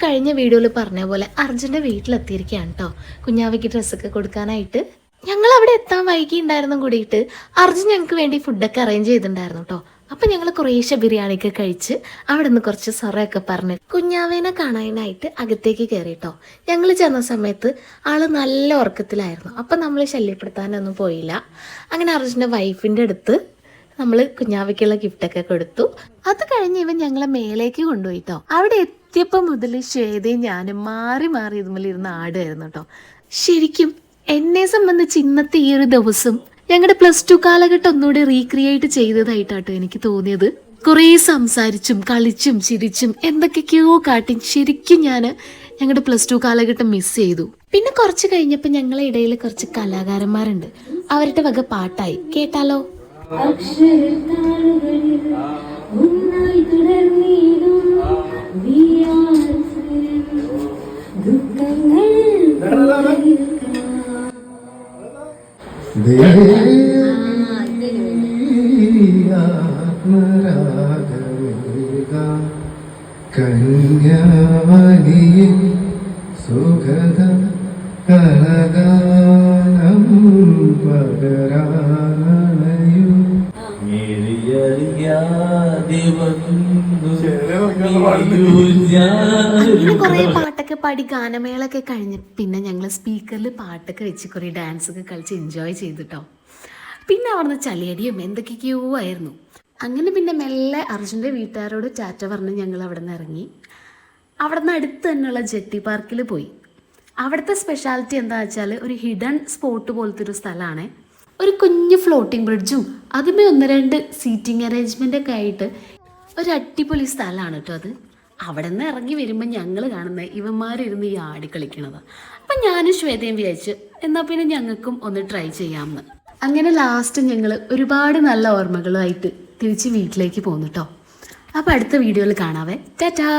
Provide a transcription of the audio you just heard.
കഴിഞ്ഞ വീഡിയോയിൽ പറഞ്ഞ പോലെ അർജുൻ്റെ വീട്ടിലെത്തിയിരിക്കുകയാണ് കേട്ടോ, കുഞ്ഞാവയ്ക്ക് ഡ്രസ്സൊക്കെ കൊടുക്കാനായിട്ട്. ഞങ്ങൾ അവിടെ എത്താൻ വൈകിയുണ്ടായിരുന്നു കൂടിയിട്ട് അർജുൻ ഞങ്ങൾക്ക് വേണ്ടി ഫുഡൊക്കെ അറേഞ്ച് ചെയ്തിട്ടുണ്ടായിരുന്നു കേട്ടോ. അപ്പം ഞങ്ങൾ കുറേശ്ശെ ബിരിയാണിയൊക്കെ കഴിച്ച് അവിടെ നിന്ന് കുറച്ച് സൊറയൊക്കെ പറഞ്ഞ് കുഞ്ഞാവേനെ കാണാനായിട്ട് അകത്തേക്ക് കയറി കേട്ടോ. ഞങ്ങൾ ചെന്ന സമയത്ത് ആള് നല്ല ഉറക്കത്തിലായിരുന്നു. അപ്പം നമ്മൾ ശല്യപ്പെടുത്താനൊന്നും പോയില്ല. അങ്ങനെ അർജുൻ്റെ വൈഫിൻ്റെ അടുത്ത് നമ്മൾ കുഞ്ഞാവയ്ക്കുള്ള ഗിഫ്റ്റൊക്കെ കൊടുത്തു. അത് കഴിഞ്ഞ് ഇവൻ ഞങ്ങളെ മേലേക്ക് കൊണ്ടുപോയിട്ടോ. അവിടെ എത്തിയപ്പോൾ മുതൽ ശ്വേതയും ഞാനും മാറി മാറി ഇതുമല്ലിരുന്ന് ആടുമായിരുന്നു കേട്ടോ. ശരിക്കും എന്നെ സംബന്ധിച്ച് ഇന്നത്തെ ഈ ഒരു ദിവസം ഞങ്ങളുടെ +2 കാലഘട്ടം ഒന്നുകൂടി റീക്രിയേറ്റ് ചെയ്തതായിട്ടാട്ടോ എനിക്ക് തോന്നിയത്. കുറേ സംസാരിച്ചും കളിച്ചും ചിരിച്ചും എന്തൊക്കെയൊക്കെയോ കാട്ടി ശരിക്കും ഞാൻ ഞങ്ങളുടെ +2 കാലഘട്ടം മിസ് ചെയ്തു. പിന്നെ കുറച്ച് കഴിഞ്ഞപ്പോൾ ഞങ്ങളെ ഇടയിൽ കുറച്ച് കലാകാരന്മാരുണ്ട്. അവരുടെ വക പാട്ടായി, കേട്ടാലോ? കന്യാവനിയെ സുഗത കലഗാനം പകരാനയു കുറെ പാട്ടൊക്കെ പാടി ഗാനമേളൊക്കെ കഴിഞ്ഞ് പിന്നെ ഞങ്ങൾ സ്പീക്കറിൽ പാട്ടൊക്കെ വെച്ച് കുറേ ഡാൻസൊക്കെ കളിച്ച് എൻജോയ് ചെയ്തിട്ടോ. പിന്നെ അവിടുന്ന് ചളിയടിയും എന്തൊക്കെയൊക്കെയോ ആയിരുന്നു. അങ്ങനെ പിന്നെ മെല്ലെ അർജുൻ്റെ വീട്ടുകാരോട് ടാറ്റ പറഞ്ഞ് ഞങ്ങൾ അവിടെ നിന്ന് ഇറങ്ങി. അവിടെ നിന്ന് അടുത്ത് തന്നെയുള്ള ജെട്ടി പാർക്കിൽ പോയി. അവിടുത്തെ സ്പെഷ്യാലിറ്റി എന്താ വെച്ചാൽ ഒരു ഹിഡൻ സ്പോട്ട് പോലത്തെ ഒരു സ്ഥലമാണ്. ഒരു കുഞ്ഞ് ഫ്ലോട്ടിംഗ് ബ്രിഡ്ജും അതുമേ 1-2 സീറ്റിംഗ് അറേഞ്ച്മെൻ്റൊക്കെ ആയിട്ട് ഒരു അടിപൊളി സ്ഥലമാണ് കേട്ടോ അത്. അവിടെ നിന്ന് ഇറങ്ങി വരുമ്പോൾ ഞങ്ങൾ കാണുന്ന ഇവന്മാരിരുന്ന് ഈ ആടി കളിക്കണത്. അപ്പം ഞാനും ശ്വേതയും വിചാരിച്ച് എന്നാൽ പിന്നെ ഞങ്ങൾക്കും ഒന്ന് ട്രൈ ചെയ്യാമെന്ന്. അങ്ങനെ ലാസ്റ്റ് ഞങ്ങൾ ഒരുപാട് നല്ല ഓർമ്മകളുമായിട്ട് തിരിച്ച് വീട്ടിലേക്ക് പോന്നു കേട്ടോ. അപ്പോൾ അടുത്ത വീഡിയോയിൽ കാണാവേ. ടാറ്റാ.